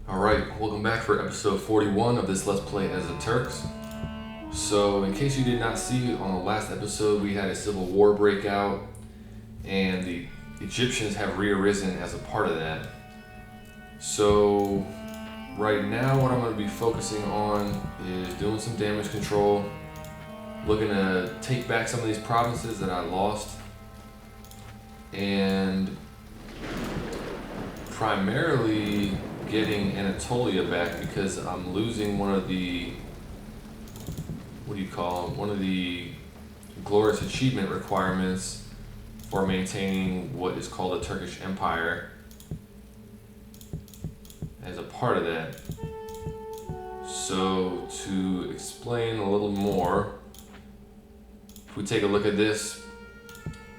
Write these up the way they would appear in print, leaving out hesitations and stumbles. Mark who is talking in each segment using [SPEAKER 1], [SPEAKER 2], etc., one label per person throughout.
[SPEAKER 1] Alright, welcome back for episode 41 of this Let's Play as the Turks. So, in case you did not see, on the last episode we had a civil war breakout, and the Egyptians have re-arisen as a part of that. So, right now what I'm going to be focusing on is doing some damage control, looking to take back some of these provinces that I lost, and primarily getting Anatolia back because I'm losing one of the, one of the glorious achievement requirements for maintaining what is called the Turkish Empire as a part of that. So to explain a little more, if we take a look at this,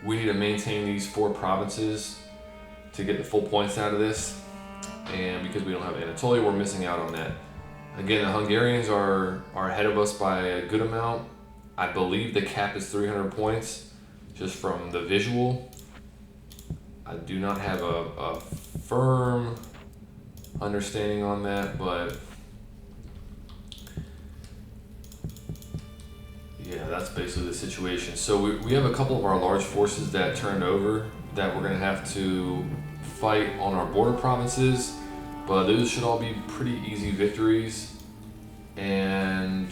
[SPEAKER 1] we need to maintain these 4 provinces to get the full points out of this. And because we don't have Anatolia, we're missing out on that. Again, the Hungarians are ahead of us by a good amount. I believe the cap is 300 points, just from the visual. I do not have a firm understanding on that, but yeah, that's basically the situation. So we have a couple of our large forces that turned over that we're going to have to fight on our border provinces, but those should all be pretty easy victories. And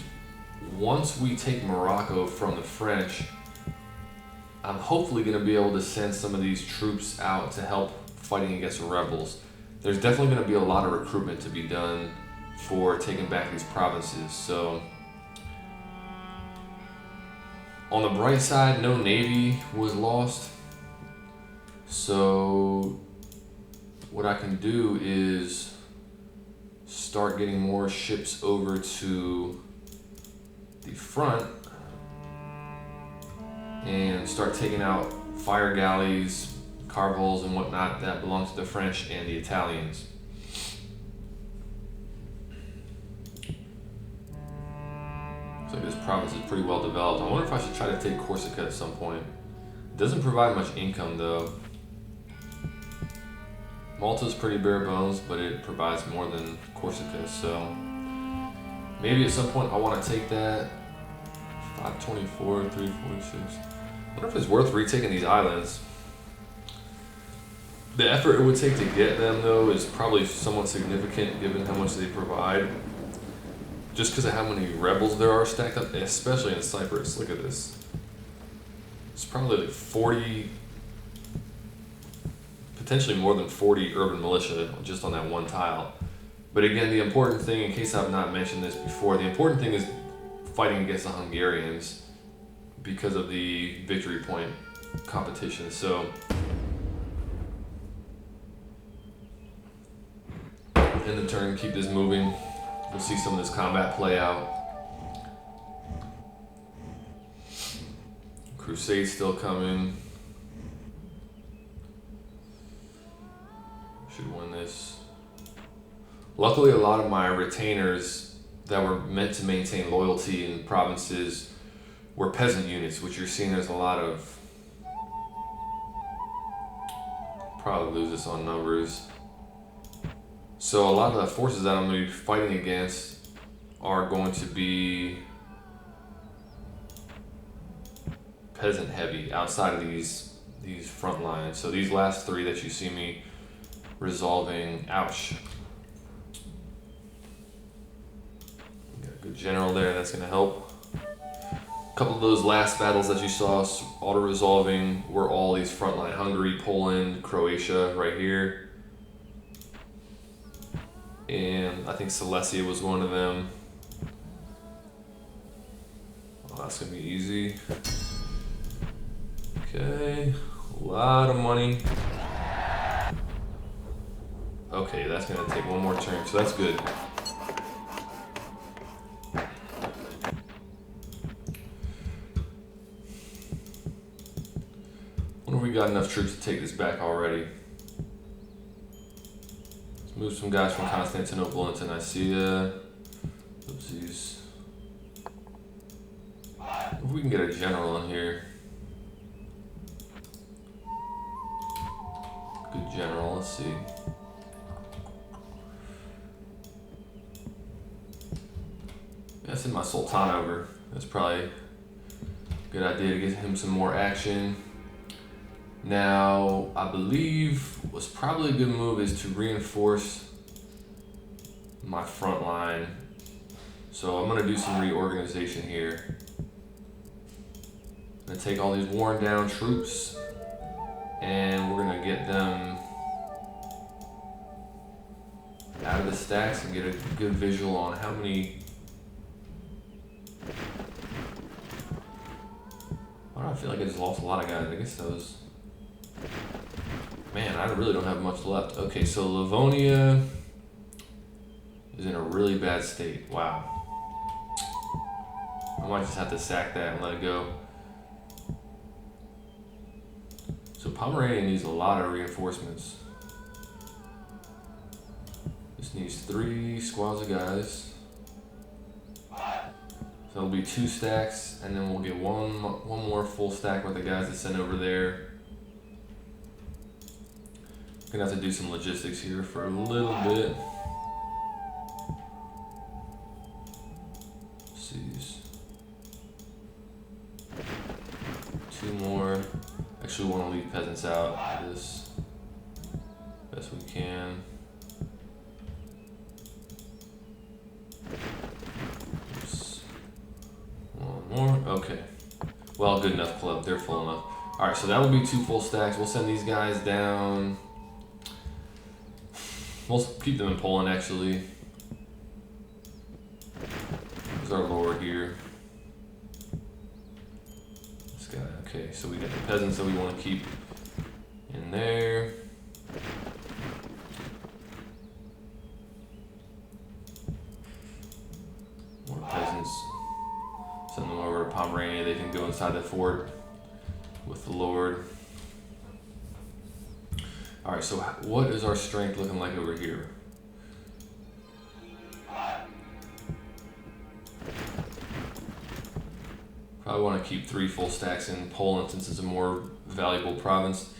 [SPEAKER 1] once we take Morocco from the French, I'm hopefully going to be able to send some of these troops out to help fighting against the rebels. There's definitely going to be a lot of recruitment to be done for taking back these provinces. So on the bright side, no navy was lost. So what I can do is start getting more ships over to the front and start taking out fire galleys, carvels and whatnot that belong to the French and the Italians. Looks like this province is pretty well developed. I wonder if I should try to take Corsica at some point. It doesn't provide much income though. Malta's pretty bare bones, but it provides more than Corsica, so maybe at some point I want to take that. 524, 346. I wonder if it's worth retaking these islands. The effort it would take to get them, though, is probably somewhat significant given how much they provide. Just because of how many rebels there are stacked up, especially in Cyprus. Look at this. It's probably like 40... potentially more than 40 urban militia just on that one tile. But again, the important thing, in case I've not mentioned this before, the important thing is fighting against the Hungarians because of the victory point competition. So in the turn, keep this moving. We'll see some of this combat play out. Crusade's still coming. Should win this. Luckily, a lot of my retainers that were meant to maintain loyalty in provinces were peasant units, which you're seeing there's a lot of. Probably lose this on numbers. So a lot of the forces that I'm going to be fighting against are going to be peasant heavy outside of these front lines. So these last 3 that you see me resolving, ouch. Got a good general there, that's going to help. A couple of those last battles that you saw auto-resolving were all these frontline: Hungary, Poland, Croatia right here. And I think Silesia was one of them. Oh, that's going to be easy. Okay, a lot of money. Okay, that's going to take one more turn, so that's good. I wonder if we got enough troops to take this back already. Let's move some guys from Constantinople into Nicaea. Oopsies. If we can get a general in here. Good general, let's see. send my Sultan over. That's probably a good idea to get him some more action. Now, I believe what's probably a good move is to reinforce my front line. So I'm gonna do some reorganization here. I'm gonna take all these worn down troops and we're gonna get them out of the stacks and get a good visual on how many. Why do I feel like I just lost a lot of guys? I guess that was. Man, I really don't have much left. Okay, so Livonia is in a really bad state. Wow. I might just have to sack that and let it go. So Pomerania needs a lot of reinforcements. This needs 3 squads of guys. So it'll be 2 stacks, and then we'll get one more full stack with the guys that sent over there. Gonna have to do some logistics here for a little bit. Let's see. 2 more. Actually, we want to leave peasants out of this best we can. Oops. 1 more. Okay. Well, good enough, club. They're full enough. All right, so that will be 2 full stacks. We'll send these guys down. We'll keep them in Poland, actually. There's our lord here. This guy. Okay, so we got the peasants that we want to keep in there. More peasants. Send them over to Pomerania. They can go inside the fort with the lord. All right, so what is our strength looking like over here? Probably want to keep 3 full stacks in Poland since it's a more valuable province.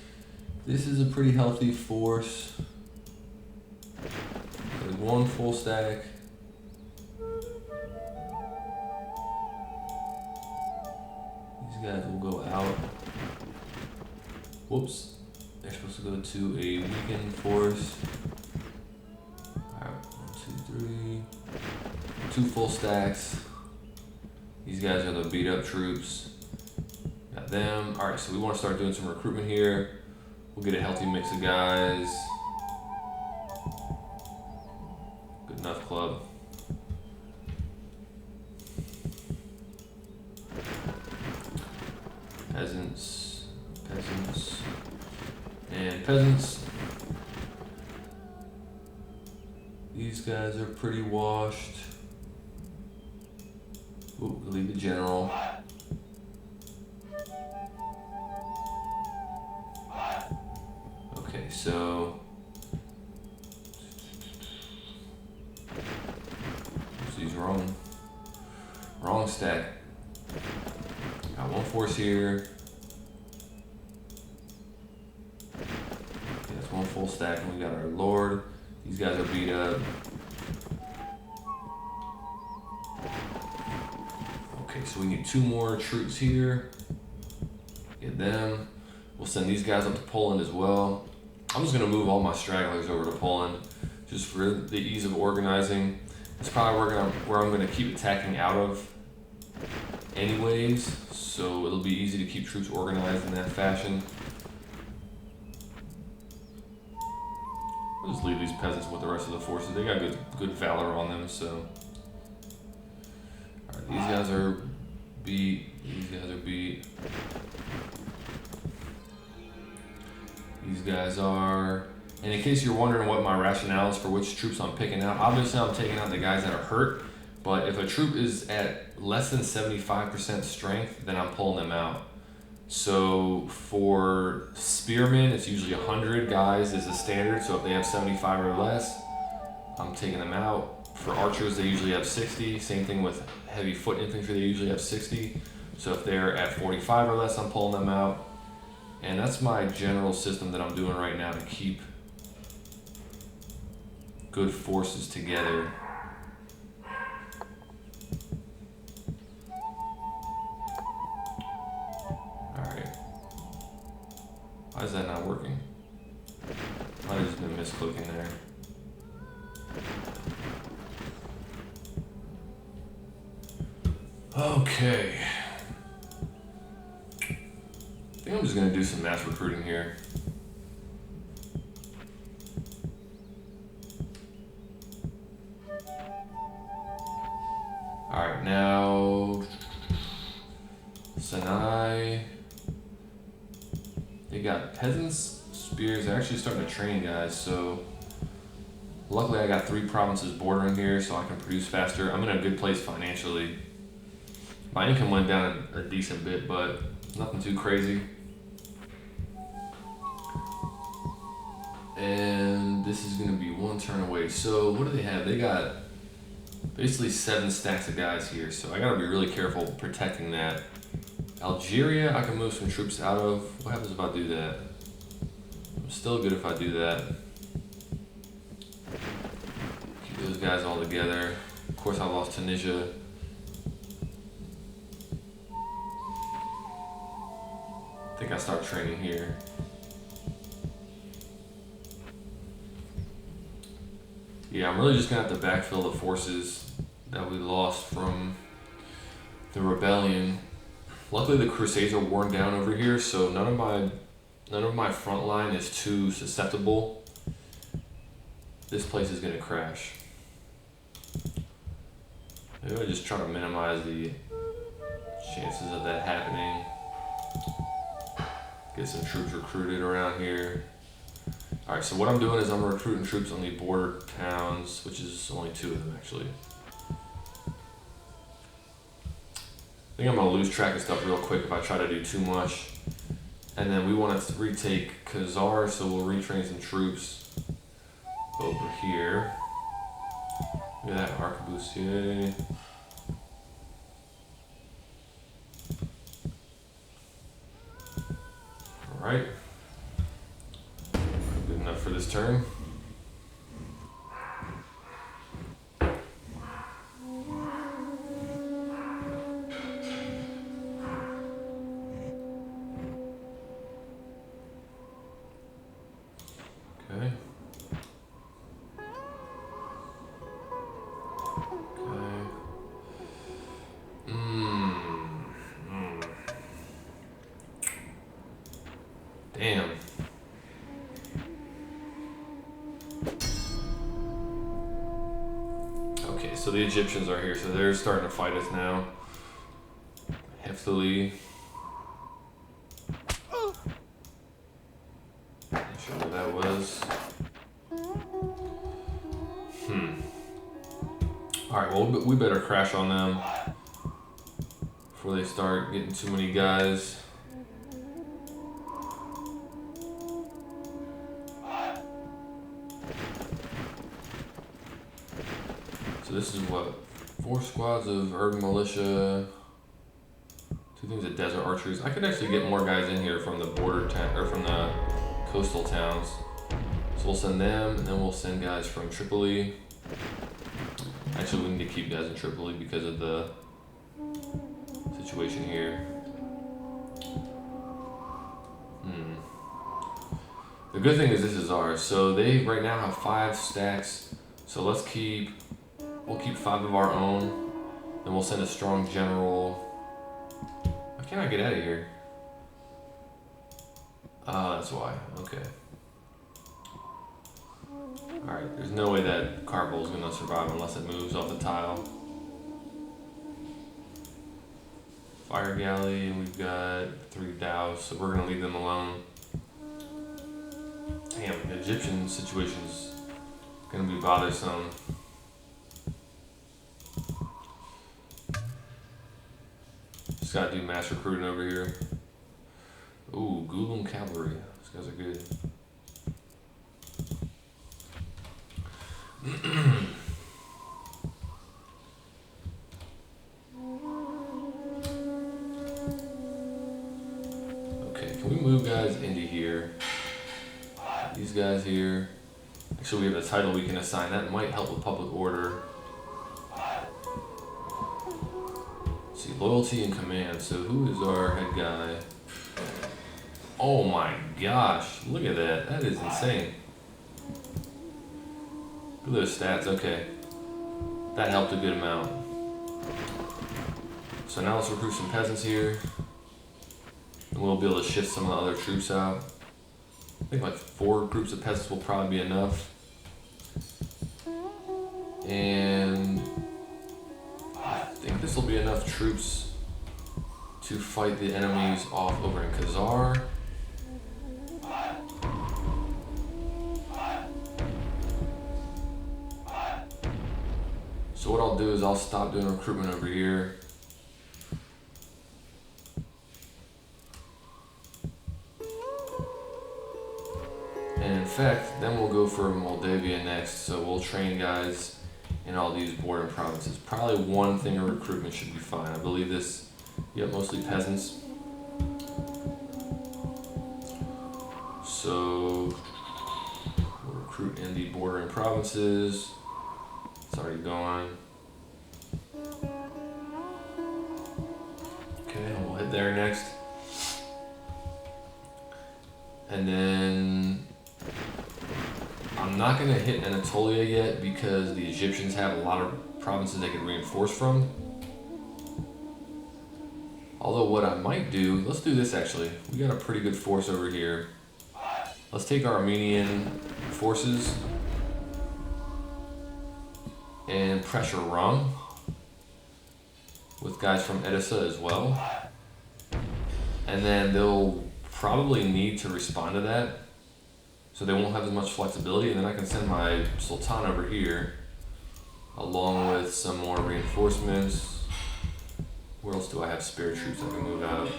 [SPEAKER 1] This is a pretty healthy force. There's 1 full stack. These guys will go out. Whoops. They're supposed to go to a weakened force. Alright, 1, 2, 3. 2 full stacks. These guys are the beat up troops. Got them. Alright, so we want to start doing some recruitment here. We'll get a healthy mix of guys. Good enough, club. Peasants. And peasants. These guys are pretty washed. Ooh, leave the general. Okay, so these wrong stack. Got 1 force here. That's 1 full stack, and we got our lord. These guys are beat up. Okay, so we need 2 more troops here. Get them. We'll send these guys up to Poland as well. I'm just gonna move all my stragglers over to Poland just for the ease of organizing. It's probably where I'm gonna keep attacking out of anyways, so it'll be easy to keep troops organized in that fashion. I'll just leave these peasants with the rest of the forces. They got good valor on them, so. Alright, these guys are beat. These guys are beat. These guys are. And in case you're wondering what my rationale is for which troops I'm picking out, obviously I'm taking out the guys that are hurt, but if a troop is at less than 75% strength, then I'm pulling them out. So for spearmen, it's usually 100 guys is the standard, so if they have 75 or less, I'm taking them out. For archers, they usually have 60. Same thing with heavy foot infantry, they usually have 60. So if they're at 45 or less, I'm pulling them out. And that's my general system that I'm doing right now to keep good forces together. Okay. I think I'm just gonna do some mass recruiting here. Alright, now Sinai. They got peasants, spears. They're actually starting to train guys, so luckily I got 3 provinces bordering here so I can produce faster. I'm in a good place financially. My income went down a decent bit, but nothing too crazy. And this is gonna be 1 turn away. So what do they have? They got basically 7 stacks of guys here, so I gotta be really careful protecting that. Algeria, I can move some troops out of. What happens if I do that? I'm still good if I do that. Keep those guys all together. Of course, I lost Tunisia. I think I start training here. Yeah, I'm really just gonna have to backfill the forces that we lost from the rebellion. Luckily, the Crusades are worn down over here, so none of my front line is too susceptible. This place is gonna crash. Maybe I just try to minimize the chances of that happening. Get some troops recruited around here. Alright, so what I'm doing is I'm recruiting troops on the border towns, which is only 2 of them actually. I think I'm gonna lose track of stuff real quick if I try to do too much. And then we want to retake Khazar, so we'll retrain some troops over here. Look at that arquebusier. Alright. Good enough for this turn. Okay. Damn. Okay, so the Egyptians are here, so they're starting to fight us now. Heftily. Not sure what that was. Alright, well, we better crash on them before they start getting too many guys. So this is what? 4 squads of urban militia, 2 things of desert archers. I could actually get more guys in here from the border town or from the coastal towns. So we'll send them, and then we'll send guys from Tripoli. Actually, we need to keep guys in Tripoli because of the situation here. The good thing is this is ours. So they right now have 5 stacks. So we'll keep 5 of our own. Then we'll send a strong general. Why can't I get out of here? That's why. Okay. Alright, there's no way that Kabul is gonna survive unless it moves off the tile. Fire galley, and we've got 3 dows, so we're gonna leave them alone. Damn, the Egyptian situation's gonna be bothersome. Just gotta do mass recruiting over here. Ooh, Gulam cavalry. These guys are good. Okay, can we move guys into here? These guys here. Actually, we have a title we can assign. That might help with public order. Let's see, loyalty and command. So who is our head guy? Oh my gosh, look at that. That is insane. Look at those stats. Okay. That helped a good amount. So now let's recruit some peasants here. And we'll be able to shift some of the other troops out. I think like 4 groups of peasants will probably be enough. And I think this will be enough troops to fight the enemies off over in Khazar. So what I'll do is I'll stop doing recruitment over here. And in fact, then we'll go for Moldavia next. So we'll train guys in all these bordering provinces. Probably one thing of recruitment should be fine. I believe this, yep, mostly peasants. So we'll recruit in the bordering provinces. It's already going. Okay, we'll hit there next. And then I'm not going to hit Anatolia yet because the Egyptians have a lot of provinces they can reinforce from. Although what I might do, let's do this actually. We got a pretty good force over here. Let's take our Armenian forces and pressure Rum with guys from Edessa as well. And then they'll probably need to respond to that. So they won't have as much flexibility, and then I can send my Sultan over here along with some more reinforcements. Where else do I have spare troops I can move out?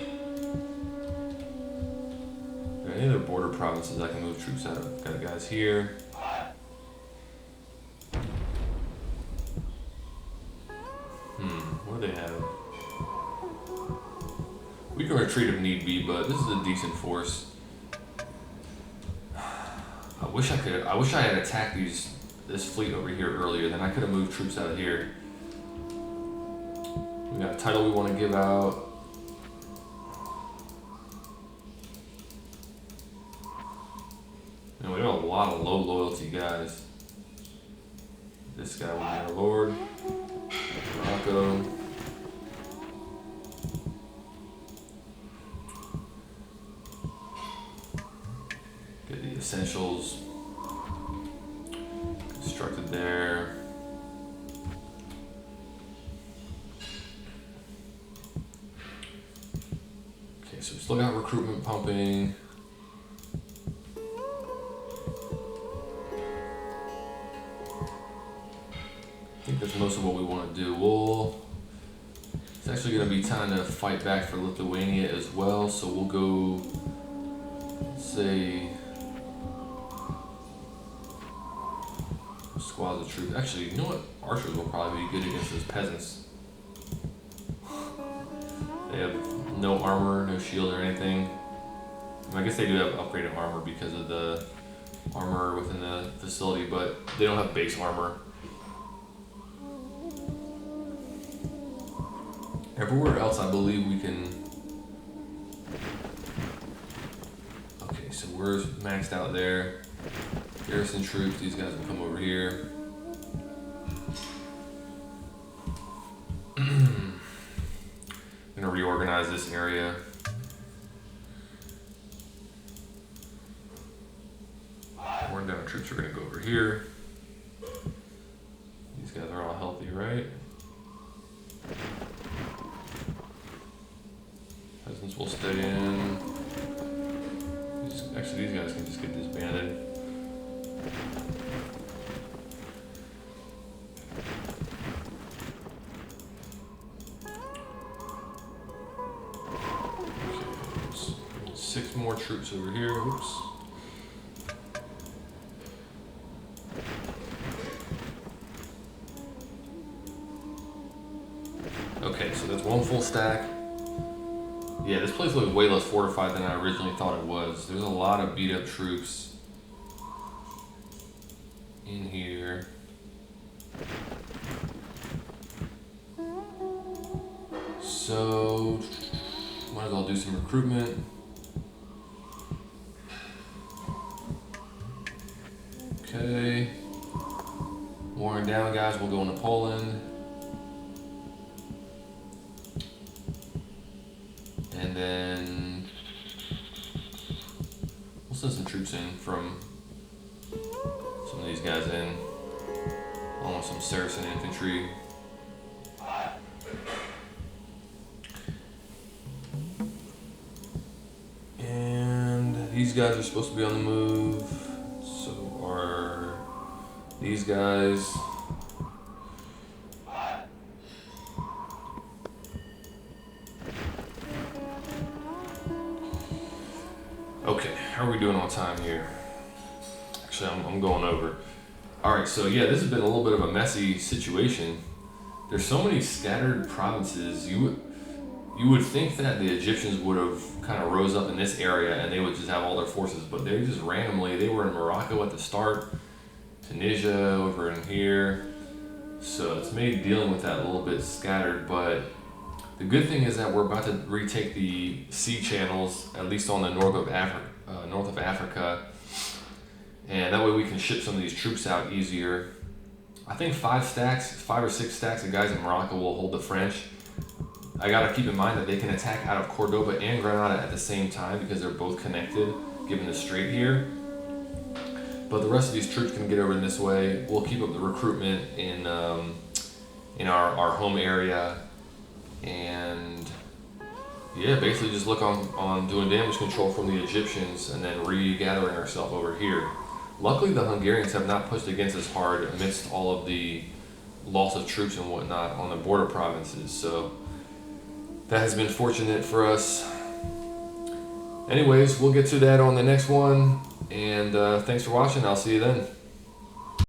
[SPEAKER 1] Are there any other border provinces I can move troops out of? Got guys here. What do they have? We can retreat if need be, but this is a decent force. I wish I had attacked this fleet over here earlier, then I could have moved troops out of here. We got a title we want to give out. And we have a lot of low loyalty guys. This guy will be our lord. Morocco. Get the essentials constructed there. Okay, so we still got recruitment pumping. I think that's most of what we want to do. It's actually going to be time to fight back for Lithuania as well, so we'll go, let's say, squads of troops. Actually, you know what? Archers will probably be good against those peasants. They have no armor, no shield or anything. I guess they do have upgraded armor because of the armor within the facility, but they don't have base armor. Everywhere else, I believe we can. Okay, so we're maxed out there. Garrison troops, these guys will come over here. I'm gonna reorganize this area. Worn down troops are gonna go over here. These guys are all healthy, right? Peasants will stay in. Actually, these guys can just get disbanded. Okay, 6 more troops over here. Oops. Okay, so that's 1 full stack. Yeah, this place looks way less fortified than I originally thought it was. There's a lot of beat up troops in here. So, might as well do some recruitment. Okay. Warring down, guys. We'll go into Poland. And then we'll send some troops in from some of these guys in, along with some Saracen infantry. And these guys are supposed to be on the move. So are these guys. Okay, how are we doing on time here? Actually, I'm going over. Alright, so yeah, this has been a little bit of a messy situation. There's so many scattered provinces. You would think that the Egyptians would have kind of rose up in this area and they would just have all their forces, but they just randomly, they were in Morocco at the start, Tunisia over in here. So it's made dealing with that a little bit scattered, but the good thing is that we're about to retake the sea channels, at least on the north of Africa, and that way we can ship some of these troops out easier. I think 5 or 6 stacks of guys in Morocco will hold the French. I gotta keep in mind that they can attack out of Cordoba and Granada at the same time because they're both connected, given the strait here. But the rest of these troops can get over in this way. We'll keep up the recruitment in our home area. And yeah, basically just look on doing damage control from the Egyptians and then regathering ourselves over here. Luckily the Hungarians have not pushed against us hard amidst all of the loss of troops and whatnot on the border provinces, so that has been fortunate for us. Anyways, we'll get to that on the next one, and thanks for watching. I'll see you then.